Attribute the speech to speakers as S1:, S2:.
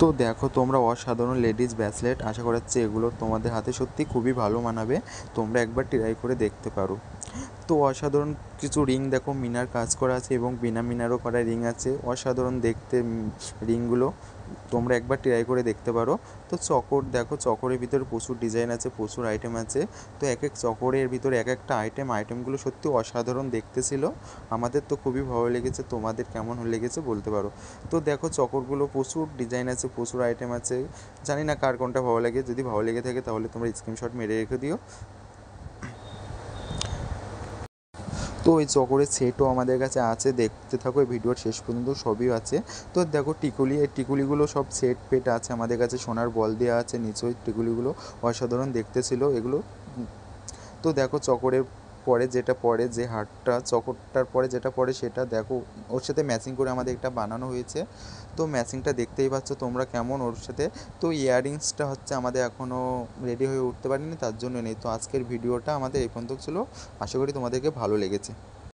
S1: তো দেখো তোমরা অসাধারণ লেডিস ব্রেসলেট, আশা করাচ্ছি এগুলো তোমাদের হাতে সত্যি খুবই ভালো মানাবে। তোমরা একবার ট্রাই করে দেখতে পারো। তো অসাধারণ কিছু রিং দেখো, মিনার কাজ করা আছে এবং বিনা মিনারও করা রিং আছে, অসাধারণ দেখতে রিংগুলো। তোমরা একবার ট্রাই করে দেখতে পারো। তো চকর দেখো, চকরের ভিতরে প্রচুর ডিজাইন আছে, প্রচুর আইটেম আছে। তো এক এক চকরের ভিতরে এক একটা আইটেমগুলো সত্যি অসাধারণ দেখতে ছিল। আমাদের তো খুবই ভালো লেগেছে, তোমাদের কেমন লেগেছে বলতে পারো। তো দেখো চকরগুলো প্রচুর ডিজাইন আছে, প্রচুর আইটেম আছে। জানি না কার কোনটা ভালো লাগে, যদি ভালো লেগে থাকে তাহলে তোমরা স্ক্রিনশট মেরে রেখে দিও। তো ওই চকরের সেটও আমাদের কাছে আছে, দেখতে থাকো এই ভিডিওর শেষ পর্যন্ত, সবই আছে। তো দেখো টিকুলি, এই টিকুলিগুলো সব সেট পেট আছে আমাদের কাছে, সোনার বল দেওয়া আছে নিচে, ওই টিকুলিগুলো অসাধারণ দেখতে ছিল এগুলো। তো দেখো চকরের পরে যেটা পরে, যে হারটা চকরটার পরে যেটা পরে সেটা দেখো, ওর সাথে ম্যাচিং করে আমাদের একটা বানানো হয়েছে। তো ম্যাচিংটা দেখতেই পাচ্ছ তোমরা কেমন ওর সাথে। তো ইয়াররিংসটা হচ্ছে আমাদের এখনও রেডি হয়ে উঠতে পারিনি, তার জন্য নেই। তো আজকের ভিডিওটা আমাদের এই পর্যন্ত ছিল, আশা করি তোমাদেরকে ভালো লেগেছে।